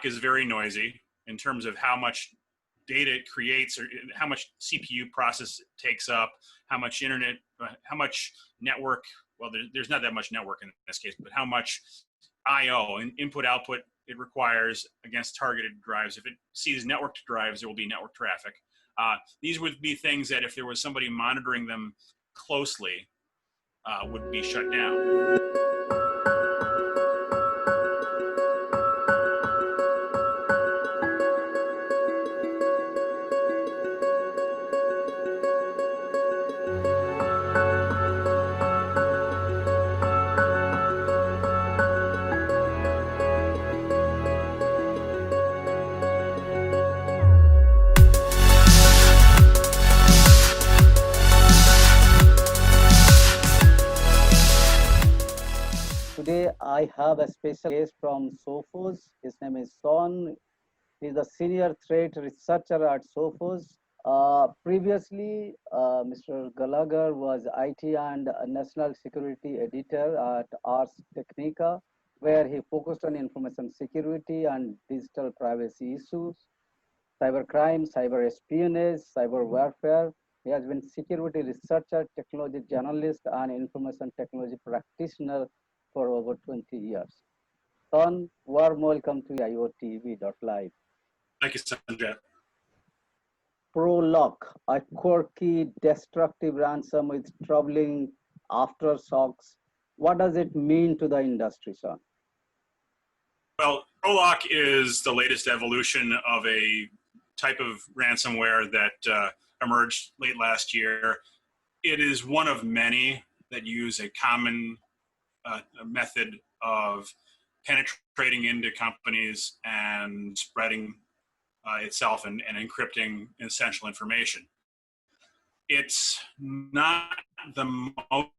ProLock is very noisy in terms of how much data it creates, or how much CPU process it takes up, how much network, well, there's not that much network in this case, but how much I/O and input-output it requires against targeted drives. If it sees networked drives, there will be network traffic. These would be things that if there was somebody monitoring them closely, would be shut down. Today, I have a special guest from Sophos. His name is Son. He's a senior threat researcher at Sophos. Previously, Mr. Gallagher was IT and National Security Editor at Ars Technica, where he focused on information security and digital privacy issues, cybercrime, cyber espionage, cyber warfare. He has been security researcher, technology journalist, and information technology practitioner for over 20 years. Son, warm welcome to CIOTV.live. Thank you, Sanjay. ProLock, a quirky, destructive ransom with troubling aftershocks. What does it mean to the industry, Son? Well, ProLock is the latest evolution of a type of ransomware that emerged late last year. It is one of many that use a common method of penetrating into companies and spreading itself and encrypting essential information. It's not the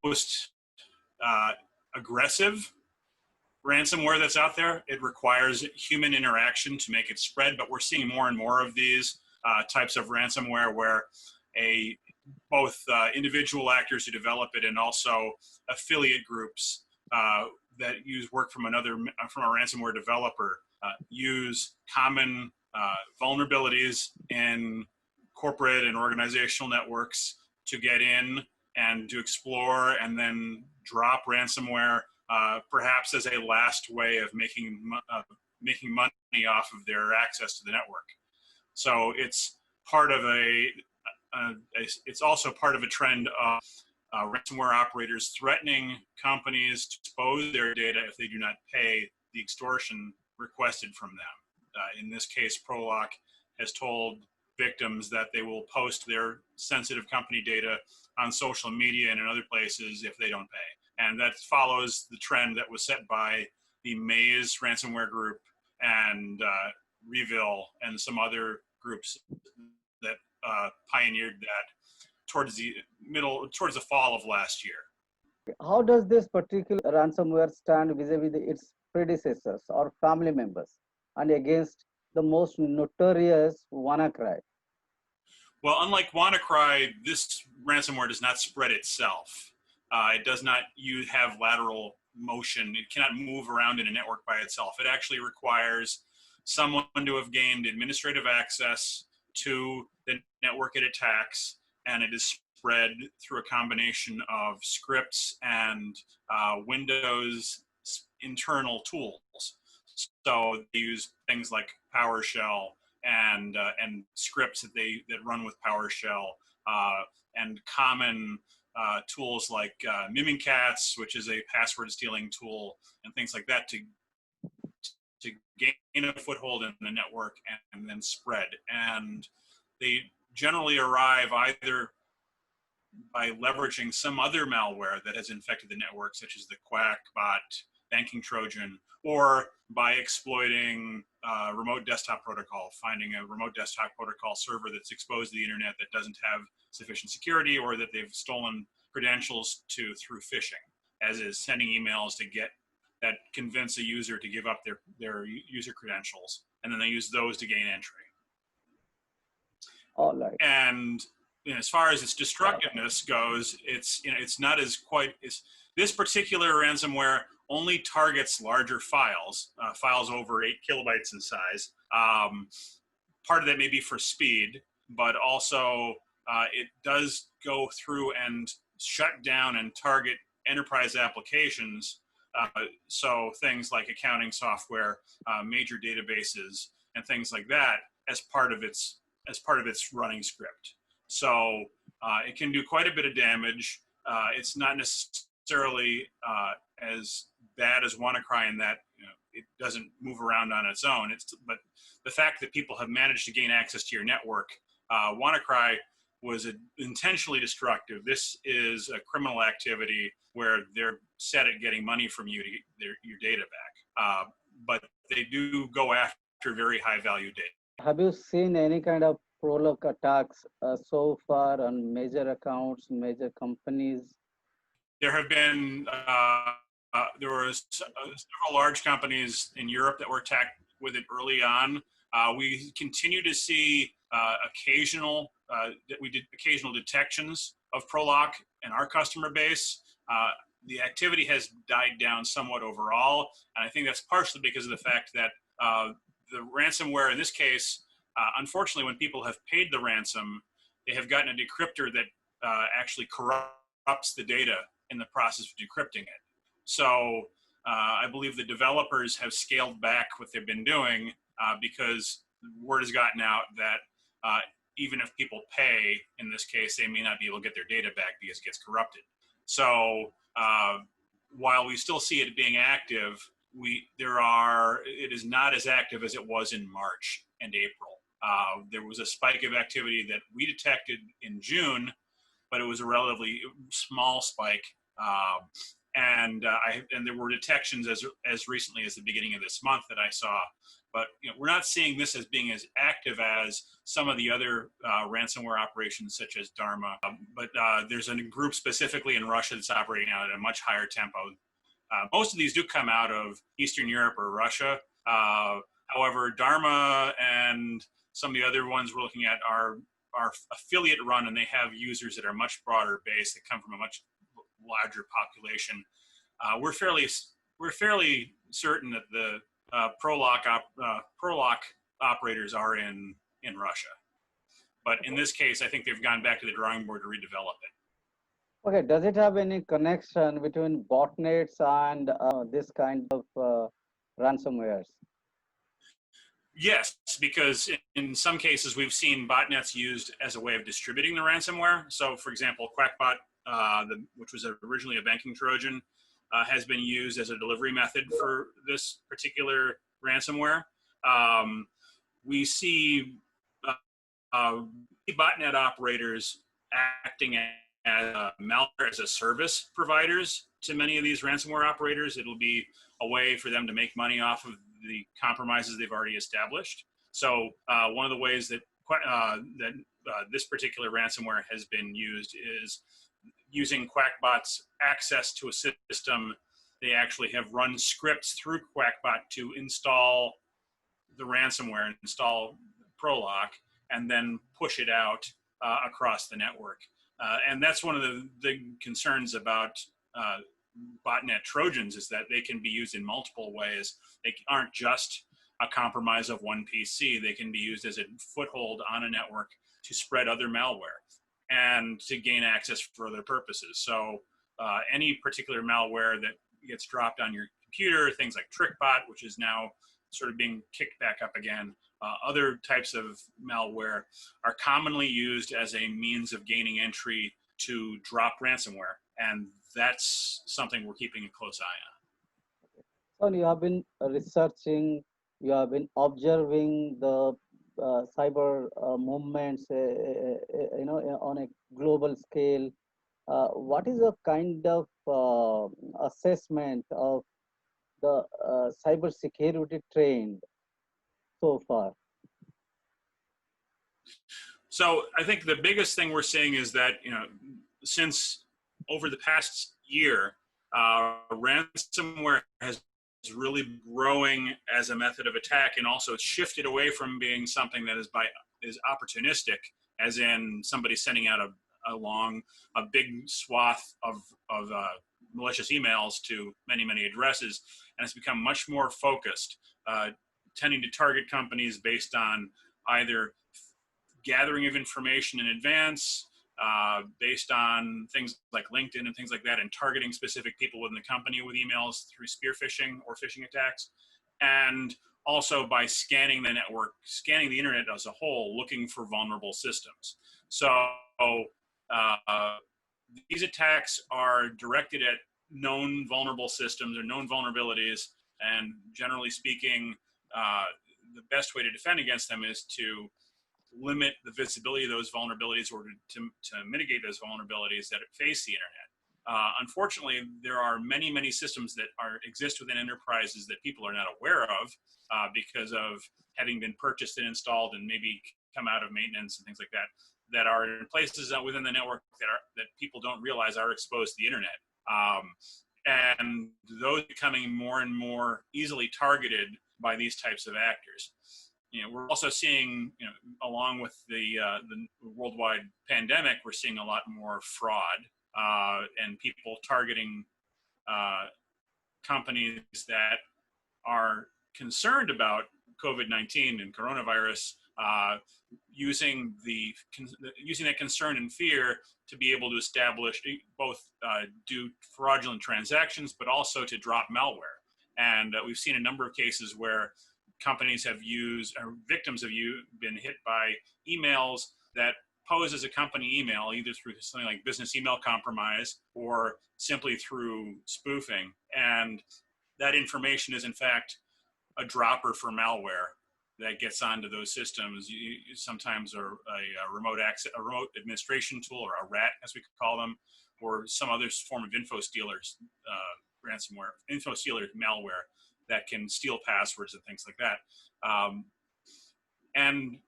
most aggressive ransomware that's out there. It requires human interaction to make it spread, but we're seeing more and more of these types of ransomware where both individual actors who develop it and also affiliate groups that use work from a ransomware developer use common vulnerabilities in corporate and organizational networks to get in and to explore and then drop ransomware, perhaps as a last way of making money off of their access to the network. So it's part of it's also part of a trend of ransomware operators threatening companies to expose their data if they do not pay the extortion requested from them. In this case, ProLock has told victims that they will post their sensitive company data on social media and in other places if they don't pay. And that follows the trend that was set by the Maze ransomware group and Revil and some other groups that pioneered that towards the fall of last year. How does this particular ransomware stand vis-a-vis its predecessors or family members and against the most notorious Wannacry? Well, unlike Wannacry, this ransomware does not spread itself. It does not have lateral motion. It cannot move around in a network by itself. It actually requires someone to have gained administrative access to the network it attacks, and it is spread through a combination of scripts and Windows internal tools. So they use things like PowerShell and scripts that run with PowerShell and common tools like Mimikatz, which is a password stealing tool, and things like that to gain a foothold in the network and then spread. And they generally arrive either by leveraging some other malware that has infected the network, such as the Quack bot, banking Trojan, or by exploiting remote desktop protocol, finding a remote desktop protocol server that's exposed to the internet that doesn't have sufficient security, or that they've stolen credentials through phishing, as is sending emails that convince a user to give up their user credentials, and then they use those to gain entry. All right. And as far as its destructiveness goes, it's not as this particular ransomware only targets larger files, files over 8 kilobytes in size. Part of that may be for speed, but also it does go through and shut down and target enterprise applications. So things like accounting software, major databases, and things like that as part of its running script. So it can do quite a bit of damage. It's not necessarily as bad as Wannacry in that it doesn't move around on its own. But the fact that people have managed to gain access to your network, Wannacry was intentionally destructive. This is a criminal activity where they're set at getting money from you to get your data back. But they do go after very high value data. Have you seen any kind of ProLock attacks so far on major accounts, major companies? There have been, there were several large companies in Europe that were attacked with it early on. We continue to see occasional detections of ProLock in our customer base. The activity has died down somewhat overall, and I think that's partially because of the fact that the ransomware in this case, unfortunately, when people have paid the ransom, they have gotten a decryptor that actually corrupts the data in the process of decrypting it. So I believe the developers have scaled back what they've been doing because word has gotten out that even if people pay, in this case, they may not be able to get their data back because it gets corrupted. So while we still see it being active, it is not as active as it was in March and April. There was a spike of activity that we detected in June, but it was a relatively small spike. And there were detections as recently as the beginning of this month that I saw. But we're not seeing this as being as active as some of the other ransomware operations, such as Dharma. But there's a group specifically in Russia that's operating out at a much higher tempo. Most of these do come out of Eastern Europe or Russia. However, Dharma and some of the other ones we're looking at are affiliate run, and they have users that are much broader based that come from a much larger population. We're fairly certain that the ProLock operators are in Russia, but in this case, I think they've gone back to the drawing board to redevelop it. Okay, does it have any connection between botnets and this kind of ransomwares? Yes, because in some cases we've seen botnets used as a way of distributing the ransomware. So, for example, Quackbot, which was originally a banking Trojan, has been used as a delivery method for this particular ransomware. We see botnet operators acting as malware as a service providers to many of these ransomware operators. It'll be a way for them to make money off of the compromises they've already established. So one of the ways that this particular ransomware has been used is using Quackbot's access to a system. They actually have run scripts through Quackbot to install the ransomware and install ProLock, and then push it out across the network. And that's one of the concerns about botnet Trojans, is that they can be used in multiple ways. They aren't just a compromise of one PC. They can be used as a foothold on a network to spread other malware and to gain access for other purposes. So any particular malware that gets dropped on your computer, things like TrickBot, which is now sort of being kicked back up again, other types of malware are commonly used as a means of gaining entry to drop ransomware. And that's something we're keeping a close eye on. So you have been researching, you have been observing the cyber movements, on a global scale. What is the kind of assessment of the cyber security trend so far? So I think the biggest thing we're seeing is that, since over the past year, ransomware has really growing as a method of attack, and also it's shifted away from being something that is opportunistic, as in somebody sending out a big swath of malicious emails to many, many addresses, and it's become much more focused, tending to target companies based on either gathering of information in advance, based on things like LinkedIn and things like that, and targeting specific people within the company with emails through spear phishing or phishing attacks, and also by scanning the network, scanning the internet as a whole, looking for vulnerable systems. So these attacks are directed at known vulnerable systems or known vulnerabilities, and generally speaking, the best way to defend against them is to limit the visibility of those vulnerabilities, or to mitigate those vulnerabilities that face the internet. Unfortunately, there are many, many systems that exist within enterprises that people are not aware of because of having been purchased and installed and maybe come out of maintenance and things like that, that are in places within the network that people don't realize are exposed to the internet. And those becoming more and more easily targeted by these types of actors. We're also seeing, along with the worldwide pandemic, we're seeing a lot more fraud and people targeting companies that are concerned about COVID-19 and coronavirus, using that concern and fear to be able to establish both do fraudulent transactions, but also to drop malware. And we've seen a number of cases where companies have used, or victims have been hit by emails that pose as a company email, either through something like business email compromise or simply through spoofing. And that information is in fact a dropper for malware that gets onto those systems. Sometimes a remote administration tool, or a RAT as we could call them, or some other form of info stealers, malware that can steal passwords and things like that. And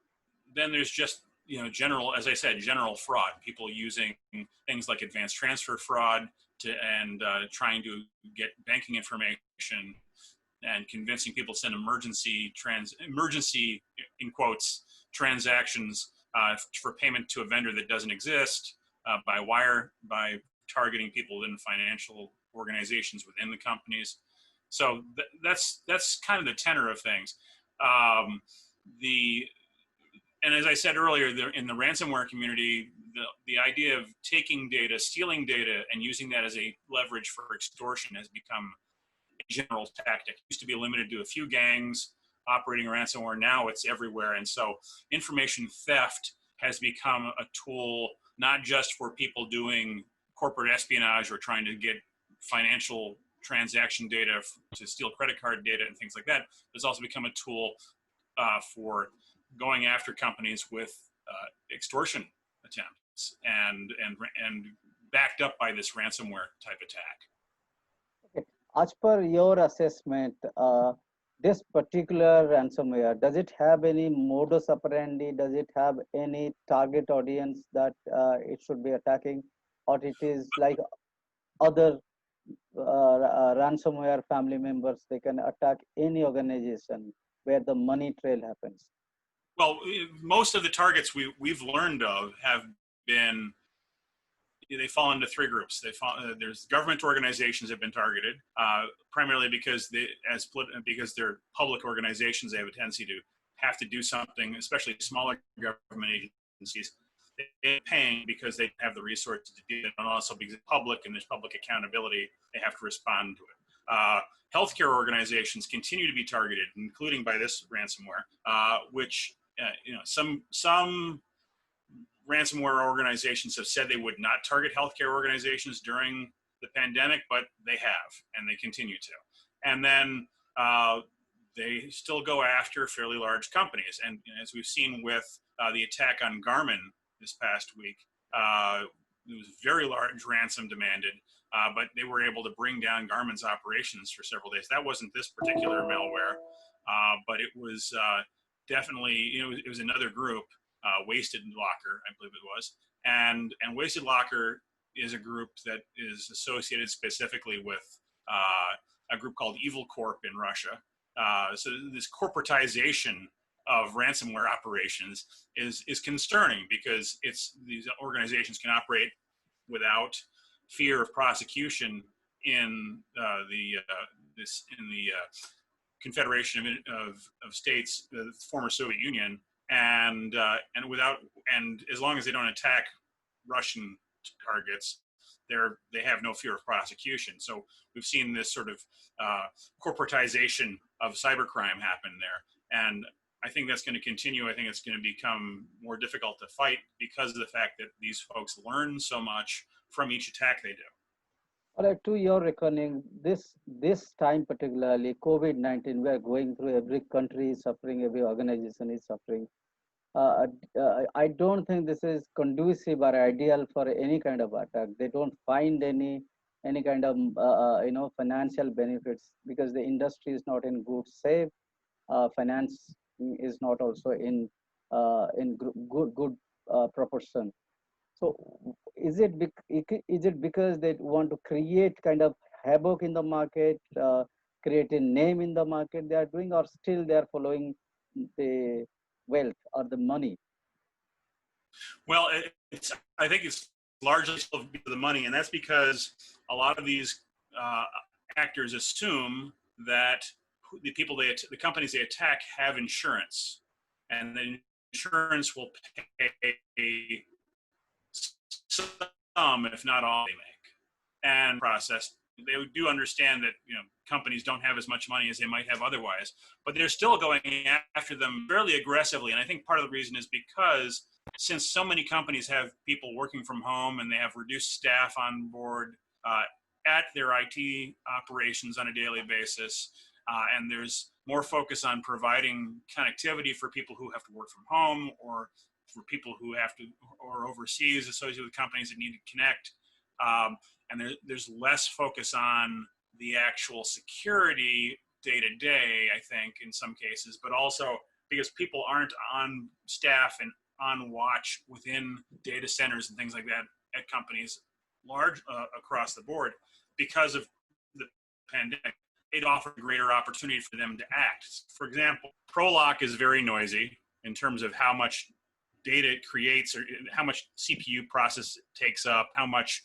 then there's just, general, as I said, general fraud. People using things like advanced transfer fraud and trying to get banking information and convincing people to send emergency in quotes transactions for payment to a vendor that doesn't exist by wire, by targeting people within financial organizations within the companies. So that's kind of the tenor of things. And as I said earlier, in the ransomware community, the idea of taking data, stealing data, and using that as a leverage for extortion has become a general tactic. It used to be limited to a few gangs operating ransomware. Now it's everywhere. And so information theft has become a tool, not just for people doing corporate espionage or trying to get financial transaction data to steal credit card data and things like that. It's also become a tool for going after companies with extortion attempts and backed up by this ransomware type attack. Okay. As per your assessment, this particular ransomware, does it have any modus operandi? Does it have any target audience that it should be attacking, or it is like other ransomware family members? They can attack any organization where the money trail happens. Well, most of the targets we've learned of have been, they fall into three groups. There's government organizations have been targeted, primarily because they're public organizations. They have a tendency to have to do something, especially smaller government agencies. They're paying because they have the resources to do it, and also because it's public and there's public accountability, they have to respond to it. Healthcare organizations continue to be targeted, including by this ransomware, which some ransomware organizations have said they would not target healthcare organizations during the pandemic, but they have, and they continue to. And then they still go after fairly large companies. And as we've seen with the attack on Garmin this past week, it was very large ransom demanded, but they were able to bring down Garmin's operations for several days. That wasn't this particular malware, but it was definitely, it was another group, Wasted Locker, I believe it was. And Wasted Locker is a group that is associated specifically with a group called Evil Corp in Russia. So this corporatization of ransomware operations is concerning, because these organizations can operate without fear of prosecution in the Confederation of States, the former Soviet Union, and as long as they don't attack Russian targets, they have no fear of prosecution. So we've seen this sort of corporatization of cybercrime happen there, and I think that's going to continue. I think it's going to become more difficult to fight because of the fact that these folks learn so much from each attack they do. All right, to your reckoning, this time particularly, COVID-19, we are going through, every country is suffering, every organization is suffering. I don't think this is conducive or ideal for any kind of attack. They don't find any kind of financial benefits because the industry is not in good shape. Finance is not also in good proportion. So is it because they want to create kind of havoc in the market, create a name in the market they are doing, or still they are following the wealth or the money? Well, I think it's largely still the money, and that's because a lot of these actors assume that the companies they attack have insurance, and the insurance will pay some, if not all, they make. And process, they do understand that companies don't have as much money as they might have otherwise, but they're still going after them fairly aggressively. And I think part of the reason is because since so many companies have people working from home and they have reduced staff on board at their IT operations on a daily basis, and there's more focus on providing connectivity for people who have to work from home, or for people who have to, or overseas associated with companies that need to connect. And there's less focus on the actual security day to day, I think, in some cases, but also because people aren't on staff and on watch within data centers and things like that at companies large across the board. Because of the pandemic, it offered a greater opportunity for them to act. For example, ProLock is very noisy in terms of how much data it creates, or how much CPU process it takes up, how much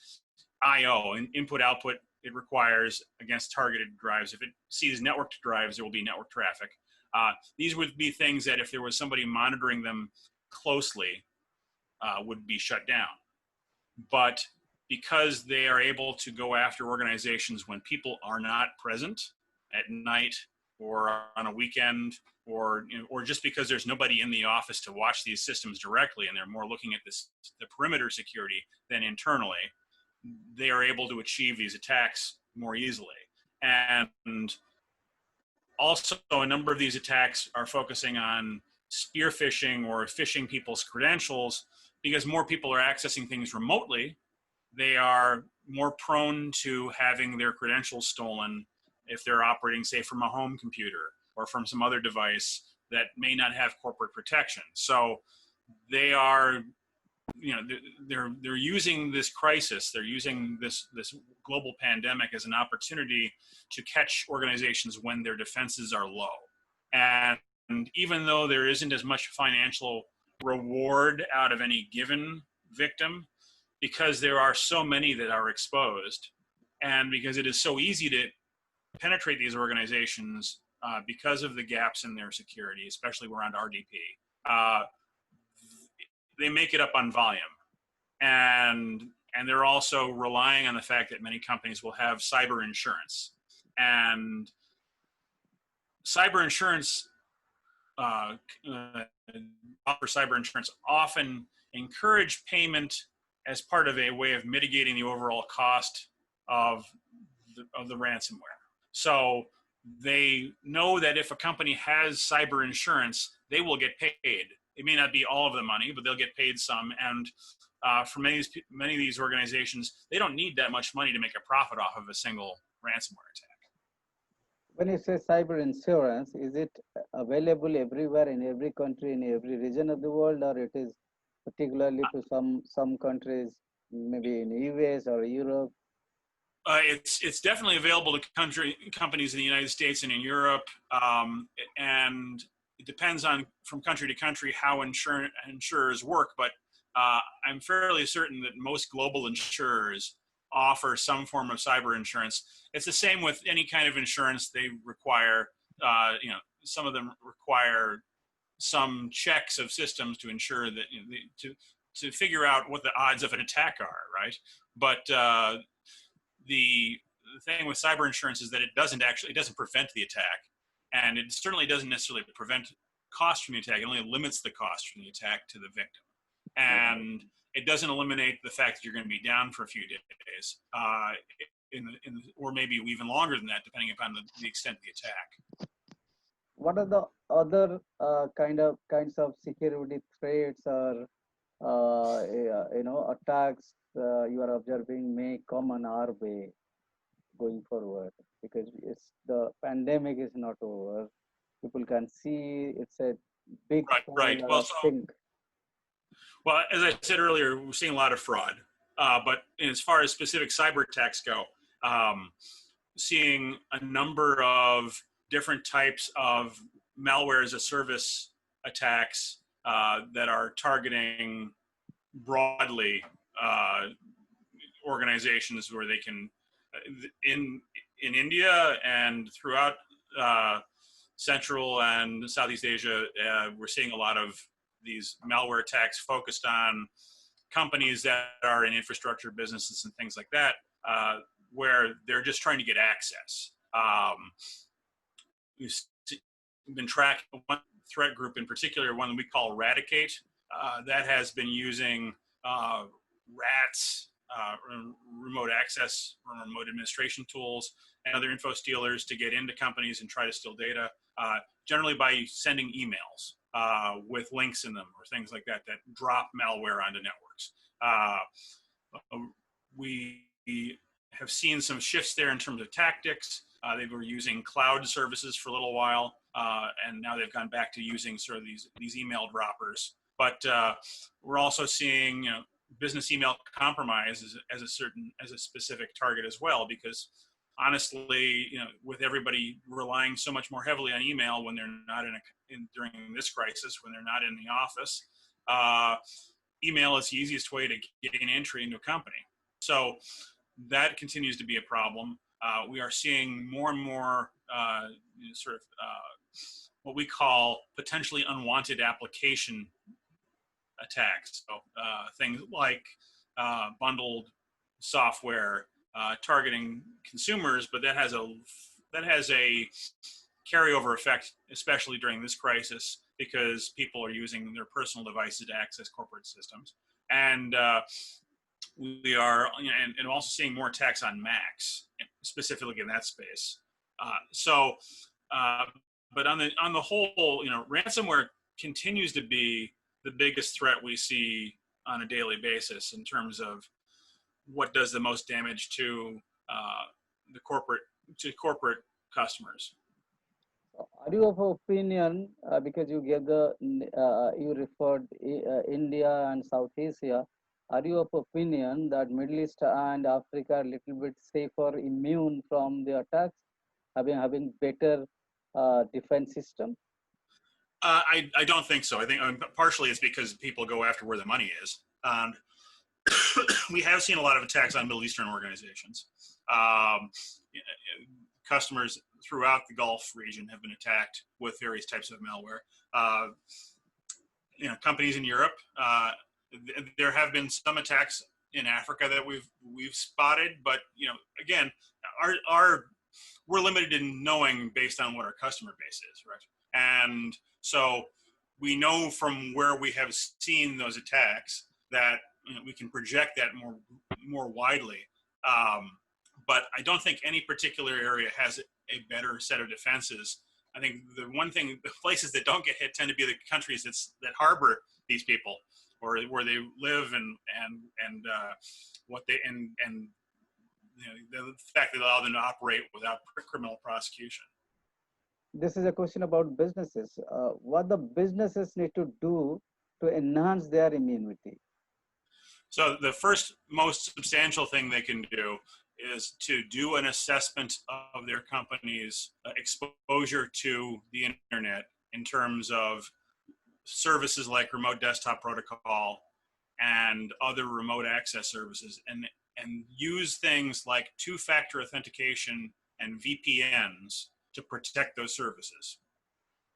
I/O and input/output it requires against targeted drives. If it sees networked drives, there will be network traffic. These would be things that if there was somebody monitoring them closely, would be shut down. But because they are able to go after organizations when people are not present at night or on a weekend, or just because there's nobody in the office to watch these systems directly, and they're more looking at the perimeter security than internally, they are able to achieve these attacks more easily. And also, a number of these attacks are focusing on spear phishing or phishing people's credentials, because more people are accessing things remotely. They are more prone to having their credentials stolen if they're operating, say, from a home computer or from some other device that may not have corporate protection. So they are, they're using this crisis, they're using this global pandemic as an opportunity to catch organizations when their defenses are low. And even though there isn't as much financial reward out of any given victim, because there are so many that are exposed, and because it is so easy to penetrate these organizations because of the gaps in their security, especially around RDP, they make it up on volume. And they're also relying on the fact that many companies will have cyber insurance. And cyber insurance, offer cyber insurance often encourage payment as part of a way of mitigating the overall cost of the ransomware. So they know that if a company has cyber insurance, they will get paid. It may not be all of the money, but they'll get paid some. And for many of these organizations, they don't need that much money to make a profit off of a single ransomware attack. When you say cyber insurance, is it available everywhere in every country, in every region of the world, or it is particularly to some countries, maybe in the US or Europe? It's definitely available to companies in the United States and in Europe, and it depends on from country to country how insurers work. But I'm fairly certain that most global insurers offer some form of cyber insurance. It's the same with any kind of insurance. They require, some of them require some checks of systems to ensure that to figure out what the odds of an attack are, right? But the thing with cyber insurance is that it doesn't prevent the attack, and it certainly doesn't necessarily prevent cost from the attack. It only limits the cost from the attack to the victim, and it doesn't eliminate the fact that you're going to be down for a few days, or maybe even longer than that, depending upon the extent of the attack. What are the other kinds of security threats or attacks you are observing may come on our way going forward? Because the pandemic is not over. People can see it's a big right. Well, as I said earlier, we're seeing a lot of fraud. But as far as specific cyber attacks go, seeing a number of different types of malware as a service attacks that are targeting broadly organizations where they can, in India and throughout Central and Southeast Asia, we're seeing a lot of these malware attacks focused on companies that are in infrastructure businesses and things like that, where they're just trying to get access. We've been tracking one threat group in particular, one that we call Eradicate, that has been using rats, remote access, remote administration tools, and other info stealers to get into companies and try to steal data, generally by sending emails with links in them or things like that that drop malware onto networks. We have seen some shifts there in terms of tactics. They were using cloud services for a little while, and now they've gone back to using sort of these email droppers. But we're also seeing business email compromise as a specific target as well, because honestly, with everybody relying so much more heavily on email when they're not during this crisis, when they're not in the office, email is the easiest way to gain entry into a company. So that continues to be a problem. We are seeing more and more what we call potentially unwanted application attacks. So things like bundled software targeting consumers, but that has a carryover effect, especially during this crisis, because people are using their personal devices to access corporate systems. And we are and also seeing more attacks on Macs, specifically in that space. But on the whole, ransomware continues to be the biggest threat we see on a daily basis in terms of what does the most damage to corporate customers. Are you of opinion, because you gave you referred India and South Asia, are you of opinion that Middle East and Africa are a little bit safer, immune from the attacks, having better defense system? I don't think so. I think partially it's because people go after where the money is. And we have seen a lot of attacks on Middle Eastern organizations. Customers throughout the Gulf region have been attacked with various types of malware. Companies in Europe, there have been some attacks in Africa that we've spotted, but again, we're limited in knowing based on what our customer base is, right? And so we know from where we have seen those attacks that we can project that more widely. But I don't think any particular area has a better set of defenses. I think the places that don't get hit tend to be the countries that harbor these people, or where they live, and the fact that they allow them to operate without criminal prosecution. This is a question about businesses. What the businesses need to do to enhance their immunity? So the first most substantial thing they can do is to do an assessment of their company's exposure to the internet in terms of services like remote desktop protocol and other remote access services, and use things like two-factor authentication and VPNs to protect those services.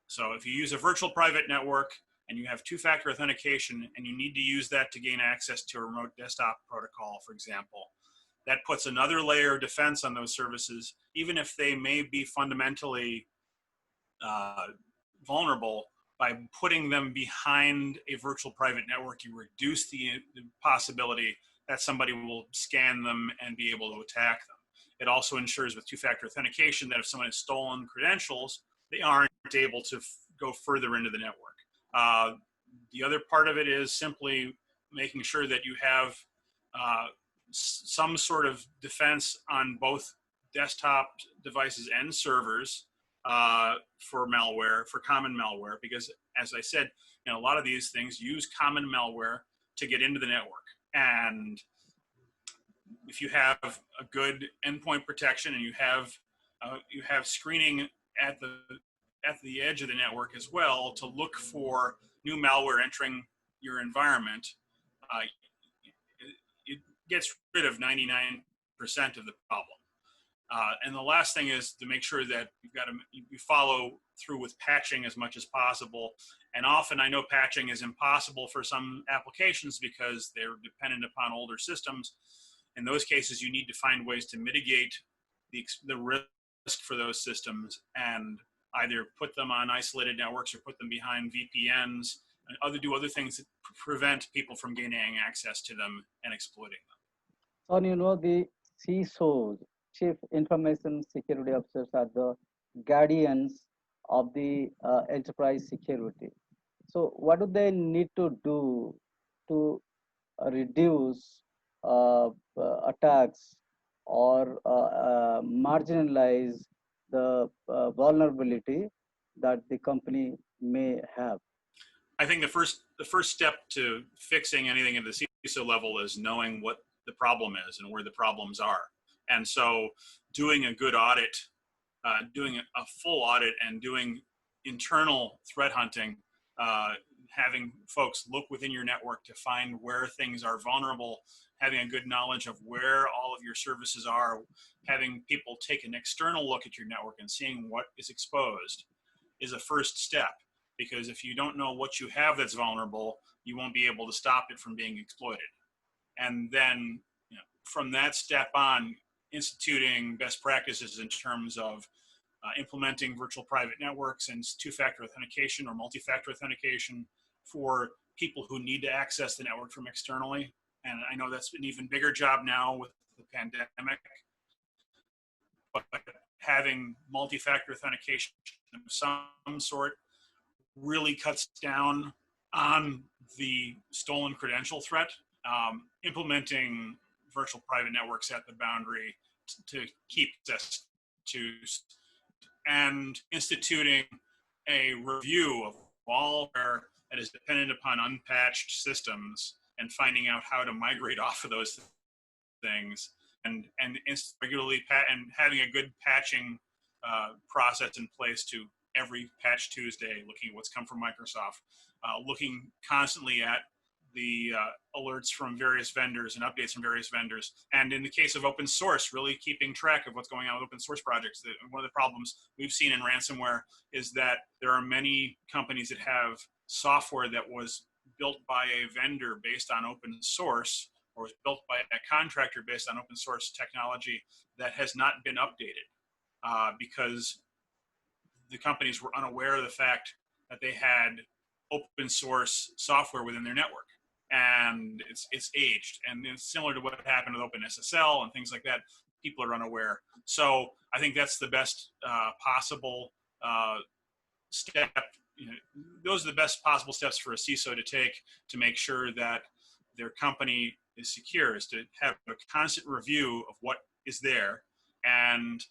So if you use a virtual private network and you have two-factor authentication and you need to use that to gain access to a remote desktop protocol, for example, that puts another layer of defense on those services, even if they may be fundamentally vulnerable. By putting them behind a virtual private network, you reduce the possibility that somebody will scan them and be able to attack them. It also ensures with two-factor authentication that if someone has stolen credentials, they aren't able to go further into the network. The other part of it is simply making sure that you have some sort of defense on both desktop devices and servers for malware, for common malware, because as I said, a lot of these things use common malware to get into the network. And if you have a good endpoint protection and you have screening at the edge of the network as well to look for new malware entering your environment, it gets rid of 99% of the problem. And the last thing is to make sure that you follow through with patching as much as possible. And often I know patching is impossible for some applications because they're dependent upon older systems. In those cases, you need to find ways to mitigate the risk for those systems and either put them on isolated networks or put them behind VPNs and do other things that prevent people from gaining access to them and exploiting them. So, the CISOs, Chief Information Security Officers, are the guardians of the enterprise security. So what do they need to do to reduce attacks or marginalize the vulnerability that the company may have? I think the first step to fixing anything at the CISO level is knowing what the problem is and where the problems are. And so doing a good audit, doing a full audit and doing internal threat hunting, having folks look within your network to find where things are vulnerable, having a good knowledge of where all of your services are, having people take an external look at your network and seeing what is exposed is a first step. Because if you don't know what you have that's vulnerable, you won't be able to stop it from being exploited. And then from that step on, instituting best practices in terms of implementing virtual private networks and two-factor authentication or multi-factor authentication for people who need to access the network from externally. And I know that's an even bigger job now with the pandemic, but having multi-factor authentication of some sort really cuts down on the stolen credential threat. Implementing virtual private networks at the boundary to keep access to, and instituting a review of all that is dependent upon unpatched systems and finding out how to migrate off of those things and regularly and having a good patching process in place to every Patch Tuesday, looking at what's come from Microsoft, looking constantly at the alerts from various vendors and updates from various vendors. And in the case of open source, really keeping track of what's going on with open source projects. One of the problems we've seen in ransomware is that there are many companies that have software that was built by a vendor based on open source or was built by a contractor based on open source technology that has not been updated because the companies were unaware of the fact that they had open source software within their network, and it's aged. And it's similar to what happened with OpenSSL and things like that. People are unaware. So I think that's the best possible step. Those are the best possible steps for a CISO to take to make sure that their company is secure, is to have a constant review of what is there and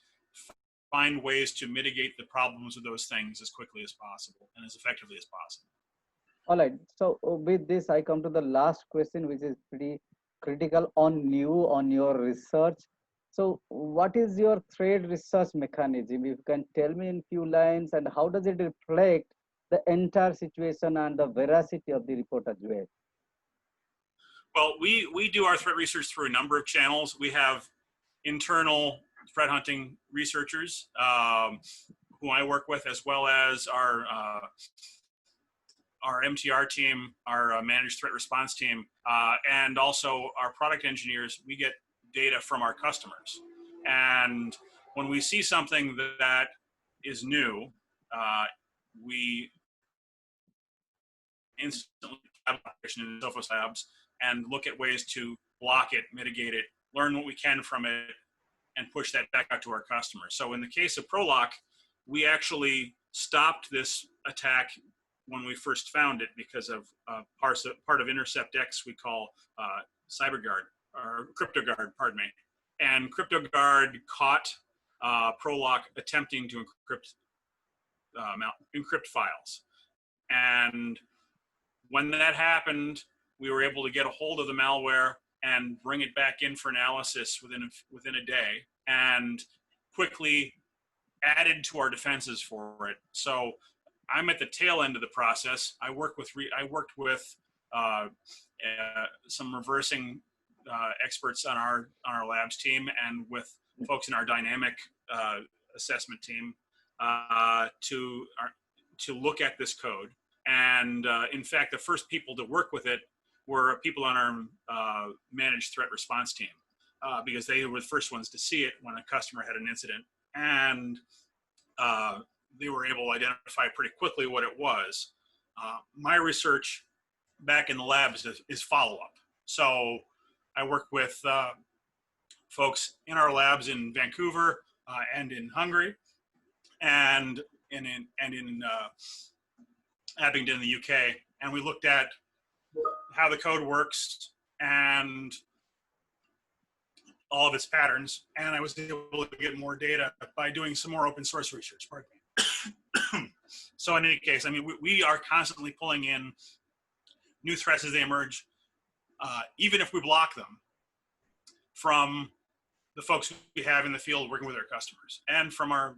find ways to mitigate the problems of those things as quickly as possible and as effectively as possible. All right. So with this, I come to the last question, which is pretty critical on your research. So what is your threat research mechanism? If you can tell me in few lines, and how does it reflect the entire situation and the veracity of the report as well? Well, we do our threat research through a number of channels. We have internal threat hunting researchers who I work with, as well as our MTR team, our managed threat response team, and also our product engineers. We get data from our customers. And when we see something that is new, we instantly have in Sophos Labs and look at ways to block it, mitigate it, learn what we can from it, and push that back out to our customers. So in the case of ProLock, we actually stopped this attack when we first found it because of part of Intercept X we call CyberGuard, or CryptoGuard, pardon me. And CryptoGuard caught ProLock attempting to encrypt files. And when that happened, we were able to get a hold of the malware and bring it back in for analysis within a day, and quickly added to our defenses for it. So I'm at the tail end of the process. I worked with some reversing experts on our labs team, and with folks in our dynamic assessment team to look at this code. And in fact, the first people to work with it were people on our managed threat response team, because they were the first ones to see it when a customer had an incident. And they were able to identify pretty quickly what it was. My research back in the labs is follow-up. So I work with folks in our labs in Vancouver and in Hungary, and in Abingdon in the UK, and we looked at how the code works and all of its patterns, and I was able to get more data by doing some more open source research, pardon me. So in any case, I mean, we are constantly pulling in new threats as they emerge, even if we block them, from the folks we have in the field working with our customers, and from our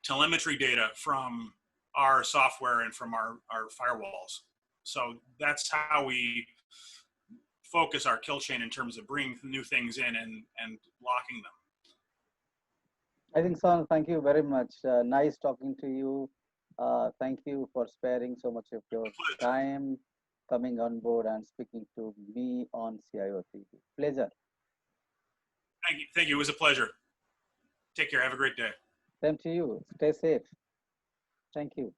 telemetry data from our software and from our firewalls. So that's how we focus our kill chain in terms of bringing new things in and locking them. I think, Son, thank you very much. Nice talking to you. Thank you for sparing so much of your time, coming on board and speaking to me on CIOTV. Pleasure. Thank you. Thank you. It was a pleasure. Take care. Have a great day. Same to you. Stay safe. Thank you.